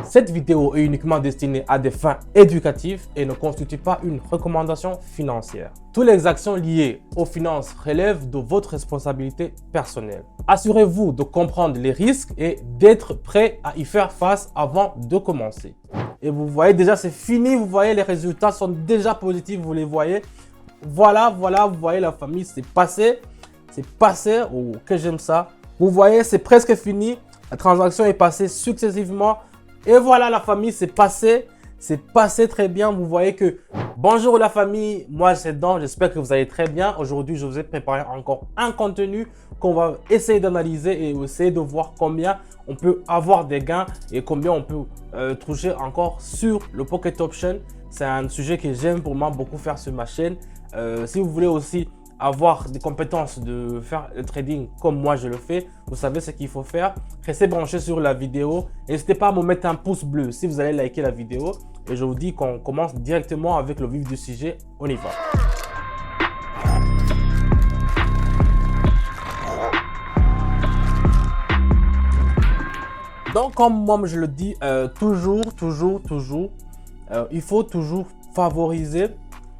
Cette vidéo est uniquement destinée à des fins éducatives et ne constitue pas une recommandation financière. Toutes les actions liées aux finances relèvent de votre responsabilité personnelle. Assurez-vous de comprendre les risques et d'être prêt à y faire face avant de commencer. Et vous voyez déjà, c'est fini. Vous voyez, les résultats sont déjà positifs. Vous les voyez. Voilà, vous voyez, la famille, c'est passé. C'est passé. Oh, que j'aime ça. Vous voyez, c'est presque fini. La transaction est passée successivement. Et voilà, la famille, c'est passé très bien. Vous voyez que bonjour la famille, moi c'est Dan, j'espère que vous allez très bien. Aujourd'hui, je vous ai préparé encore un contenu qu'on va essayer d'analyser et essayer de voir combien on peut avoir des gains et combien on peut toucher encore sur le Pocket Option. C'est un sujet que j'aime pour moi beaucoup faire sur ma chaîne. Si vous voulez aussi avoir des compétences de faire le trading comme moi je le fais, vous savez ce qu'il faut faire. Restez branchés sur la vidéo. N'hésitez pas à me mettre un pouce bleu si vous allez liker la vidéo. Et je vous dis qu'on commence directement avec le vif du sujet. On y va. Donc, comme moi je le dis, il faut toujours favoriser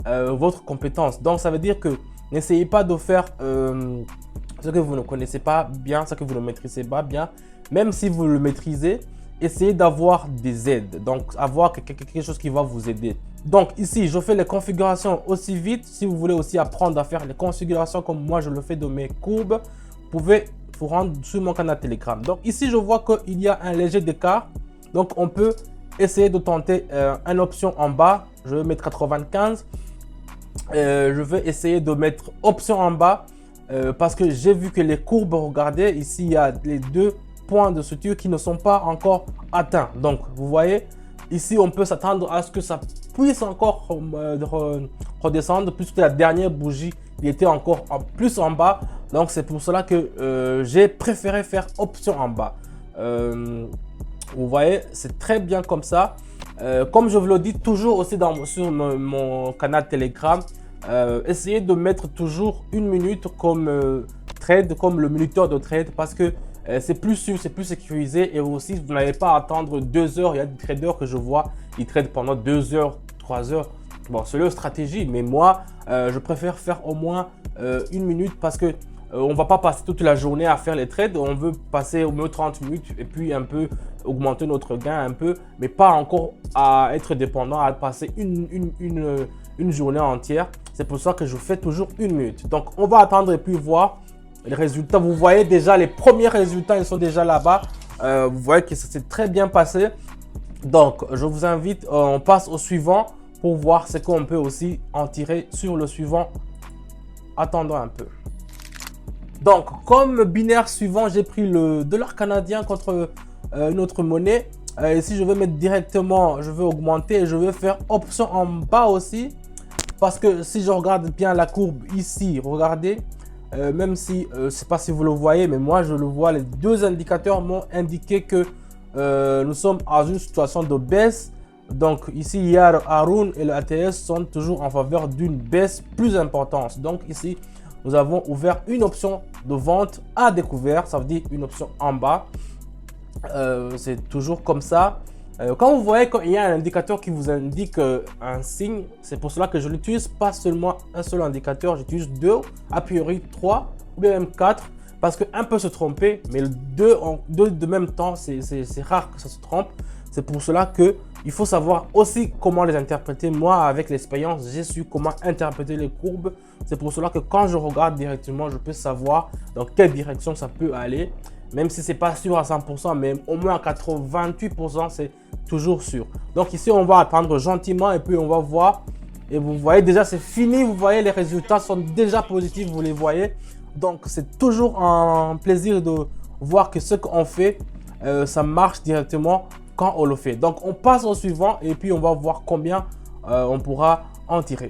votre compétence. Donc, ça veut dire que n'essayez pas de faire ce que vous ne connaissez pas bien, ce que vous ne maîtrisez pas bien. Même si vous le maîtrisez, essayez d'avoir des aides. Donc, avoir quelque chose qui va vous aider. Donc, ici, je fais les configurations aussi vite. Si vous voulez aussi apprendre à faire les configurations comme moi, je le fais de mes courbes, vous pouvez vous rendre sur mon canal Telegram. Donc, ici, je vois qu'il y a un léger écart. Donc, on peut essayer de tenter une option en bas. Je vais mettre 95. Je vais essayer de mettre option en bas parce que j'ai vu que les courbes, regardez, ici, il y a les deux points de suture qui ne sont pas encore atteints. Donc, vous voyez, ici, on peut s'attendre à ce que ça puisse encore redescendre puisque la dernière bougie, il était encore plus en bas. Donc, c'est pour cela que j'ai préféré faire option en bas. Vous voyez, c'est très bien comme ça. Comme je vous le dis toujours aussi sur mon canal Telegram, essayez de mettre toujours une minute comme trade, comme le minuteur de trade parce que c'est plus sûr, c'est plus sécurisé et aussi vous n'allez pas attendre 2 heures. Il y a des traders que je vois, ils tradent pendant 2 heures, 3 heures. Bon, c'est leur stratégie, mais moi, je préfère faire au moins 1 minute parce que on ne va pas passer toute la journée à faire les trades. On veut passer au moins 30 minutes et puis un peu augmenter notre gain un peu, mais pas encore à être dépendant, à passer une journée entière. C'est pour ça que je fais toujours 1 minute. Donc, on va attendre et puis voir les résultats. Vous voyez déjà les premiers résultats, ils sont déjà là-bas. Vous voyez que ça s'est très bien passé. Donc, je vous invite, on passe au suivant pour voir ce qu'on peut aussi en tirer sur le suivant. Attendons un peu. Donc, comme binaire suivant, j'ai pris le dollar canadien contre une autre monnaie. Ici, je vais mettre directement, je vais augmenter et je vais faire option en bas aussi. Parce que si je regarde bien la courbe ici, regardez, même si, je ne sais pas si vous le voyez, mais moi je le vois, les deux indicateurs m'ont indiqué que nous sommes dans une situation de baisse. Donc ici, il y a le Haroon et le ATS sont toujours en faveur d'une baisse plus importante. Donc ici, nous avons ouvert une option de vente à découvert, ça veut dire une option en bas. C'est toujours comme ça. Quand vous voyez qu'il y a un indicateur qui vous indique un signe, c'est pour cela que je n'utilise pas seulement un seul indicateur, j'utilise 2, a priori 3 ou bien même 4 parce qu'un peut se tromper, mais deux de même temps, c'est rare que ça se trompe. C'est pour cela qu'il faut savoir aussi comment les interpréter. Moi, avec l'expérience, j'ai su comment interpréter les courbes. C'est pour cela que quand je regarde directement, je peux savoir dans quelle direction ça peut aller. Même si ce n'est pas sûr à 100%, mais au moins à 88%, c'est toujours sûr. Donc ici, on va attendre gentiment et puis on va voir. Et vous voyez déjà, c'est fini. Vous voyez, les résultats sont déjà positifs, vous les voyez. Donc, c'est toujours un plaisir de voir que ce qu'on fait, ça marche directement quand on le fait. Donc, on passe au suivant et puis on va voir combien on pourra en tirer.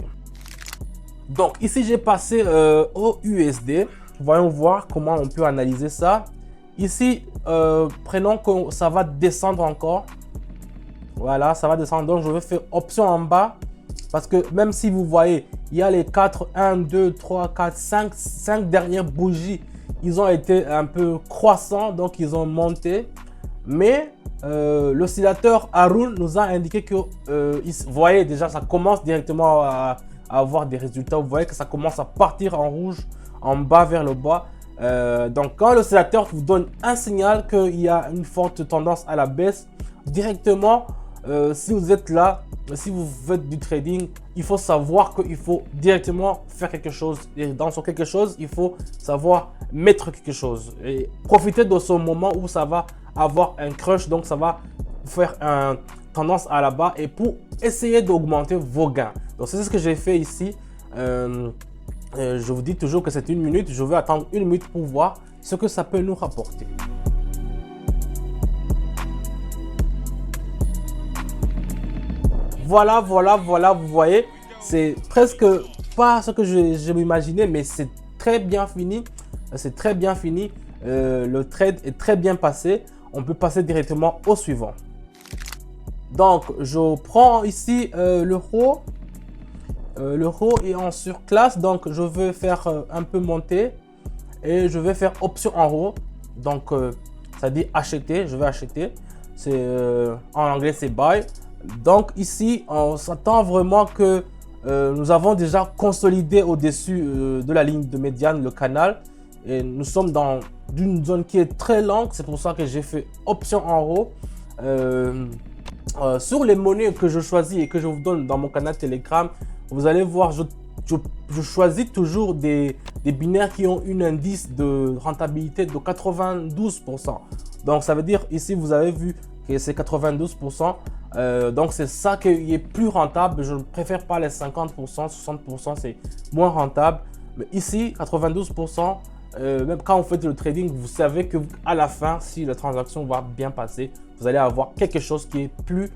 Donc, ici, j'ai passé au USD. Voyons voir comment on peut analyser ça. Ici, prenons que ça va descendre encore. Voilà, ça va descendre. Donc, je vais faire option en bas. Parce que même si vous voyez, il y a les 4, 1, 2, 3, 4, 5 dernières bougies. Ils ont été un peu croissants, donc ils ont monté. Mais l'oscillateur Haroon nous a indiqué que, vous voyez déjà, ça commence directement à avoir des résultats. Vous voyez que ça commence à partir en rouge, en bas vers le bas. Donc quand l'oscillateur vous donne un signal qu'il y a une forte tendance à la baisse, directement, si vous êtes là, si vous faites du trading, il faut savoir qu'il faut directement faire quelque chose. Et dans ce quelque chose, il faut savoir mettre quelque chose. Et profiter de ce moment où ça va avoir un crush, donc ça va faire une tendance à la bas et pour essayer d'augmenter vos gains. Donc c'est ce que j'ai fait ici. Je vous dis toujours que c'est 1 minute. Je vais attendre 1 minute pour voir ce que ça peut nous rapporter. Voilà, vous voyez, c'est presque pas ce que je m'imaginais, mais c'est très bien fini. C'est très bien fini. Le trade est très bien passé. On peut passer directement au suivant. Donc, je prends ici l'euro. L'euro est en surclasse, donc je vais faire un peu monter et je vais faire option en haut. Donc, ça dit acheter. Je vais acheter. C'est en anglais, c'est buy. Donc ici, on s'attend vraiment que nous avons déjà consolidé au-dessus de la ligne de médiane, le canal. Et nous sommes dans une zone qui est très longue. C'est pour ça que j'ai fait option en haut. Sur les monnaies que je choisis et que je vous donne dans mon canal Telegram, vous allez voir, je choisis toujours des binaires qui ont un indice de rentabilité de 92%. Donc ça veut dire ici, vous avez vu que c'est 92%. Donc c'est ça qui est plus rentable. Je ne préfère pas les 50%, 60%, c'est moins rentable. Mais ici, 92%, même quand vous faites le trading, vous savez que à la fin, si la transaction va bien passer, vous allez avoir quelque chose qui est plus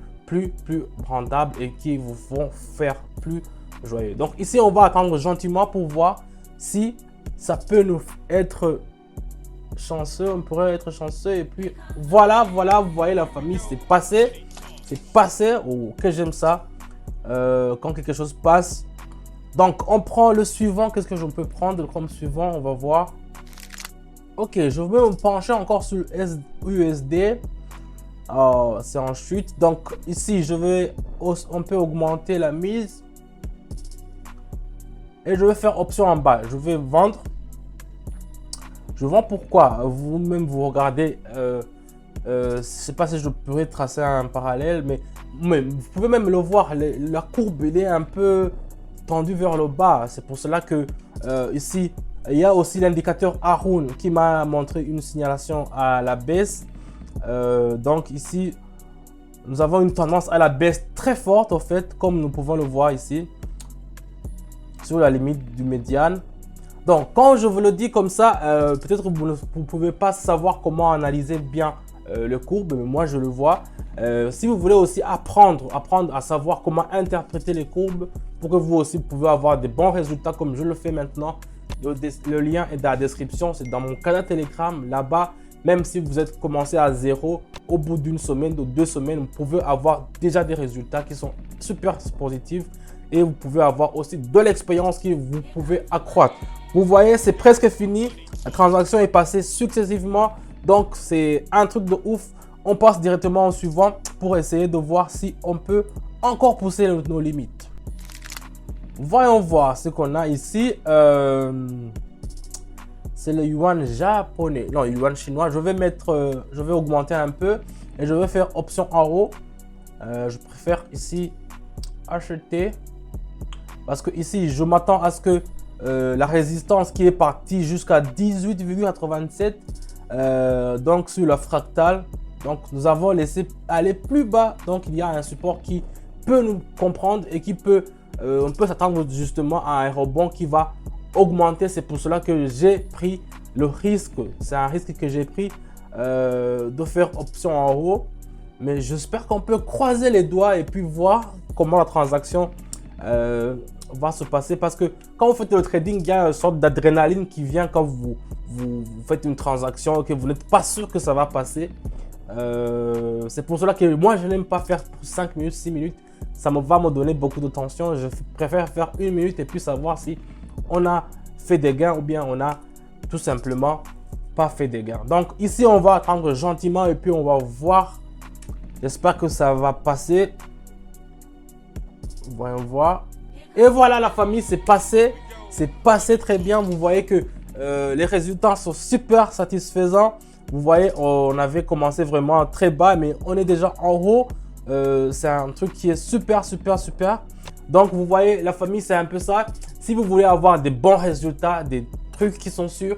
rentable et qui vous vont faire plus joyeux. Donc ici, on va attendre gentiment pour voir si ça peut nous être chanceux. On pourrait être chanceux et puis voilà, vous voyez la famille, c'est passé. C'est passé, oh, que j'aime ça, quand quelque chose passe. Donc, on prend le suivant. Qu'est-ce que je peux prendre comme suivant? On va voir. Ok, je vais me pencher encore sur USD. Oh, c'est en chute. Donc, ici, on peut augmenter la mise. Et je vais faire option en bas. Je vais vendre. Je vends pourquoi? Vous-même, vous regardez... je ne sais pas si je pourrais tracer un parallèle, mais vous pouvez même le voir, la courbe elle est un peu tendue vers le bas. C'est pour cela que ici, il y a aussi l'indicateur Haroon qui m'a montré une signalation à la baisse. Donc ici, nous avons une tendance à la baisse très forte, en fait, comme nous pouvons le voir ici, sur la limite du médiane. Donc, quand je vous le dis comme ça, peut-être que vous ne pouvez pas savoir comment analyser bien le courbe, mais moi je le vois. Si vous voulez aussi apprendre à savoir comment interpréter les courbes pour que vous aussi pouvez avoir des bons résultats comme je le fais maintenant, le lien est dans la description, c'est dans mon canal Telegram. Là-bas, même si vous êtes commencé à zéro, au bout d'une semaine, de 2 semaines, vous pouvez avoir déjà des résultats qui sont super positifs et vous pouvez avoir aussi de l'expérience que vous pouvez accroître. Vous voyez, c'est presque fini. La transaction est passée successivement. Donc, c'est un truc de ouf. On passe directement au suivant pour essayer de voir si on peut encore pousser nos limites. Voyons voir ce qu'on a ici. C'est le yuan japonais. Non, le yuan chinois. Je vais augmenter un peu et je vais faire option en haut. Je préfère ici acheter parce que ici, je m'attends à ce que la résistance qui est partie jusqu'à 18,87 donc sur la fractale, donc nous avons laissé aller plus bas, donc il y a un support qui peut nous comprendre et qui peut on peut s'attendre justement à un rebond qui va augmenter. C'est pour cela que j'ai pris le risque, c'est un risque que j'ai pris de faire option en haut, mais j'espère qu'on peut croiser les doigts et puis voir comment la transaction va se passer, parce que quand vous faites le trading, il y a une sorte d'adrénaline qui vient quand vous faites une transaction que vous n'êtes pas sûr que ça va passer. C'est pour cela que moi je n'aime pas faire 5 minutes, 6 minutes, ça va me donner beaucoup de tension. Je préfère faire 1 minute et puis savoir si on a fait des gains ou bien on a tout simplement pas fait des gains. Donc ici, on va attendre gentiment et puis on va voir. J'espère que ça va passer. Voyons voir. Et voilà la famille, c'est passé. C'est passé très bien. Vous voyez que les résultats sont super satisfaisants. Vous voyez, on avait commencé vraiment très bas, mais on est déjà en haut. C'est un truc qui est super. Donc, vous voyez, la famille, c'est un peu ça. Si vous voulez avoir des bons résultats, des trucs qui sont sûrs,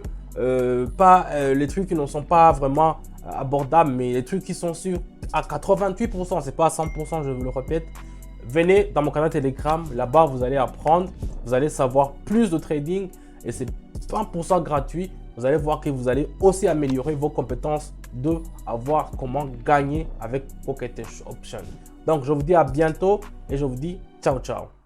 pas les trucs qui ne sont pas vraiment abordables, mais les trucs qui sont sûrs à 88%, c'est pas à 100%, je vous le répète. Venez dans mon canal Telegram. Là-bas, vous allez apprendre, vous allez savoir plus de trading et c'est 100% gratuit. Vous allez voir que vous allez aussi améliorer vos compétences de avoir comment gagner avec Pocket Option. Donc, je vous dis à bientôt et je vous dis ciao.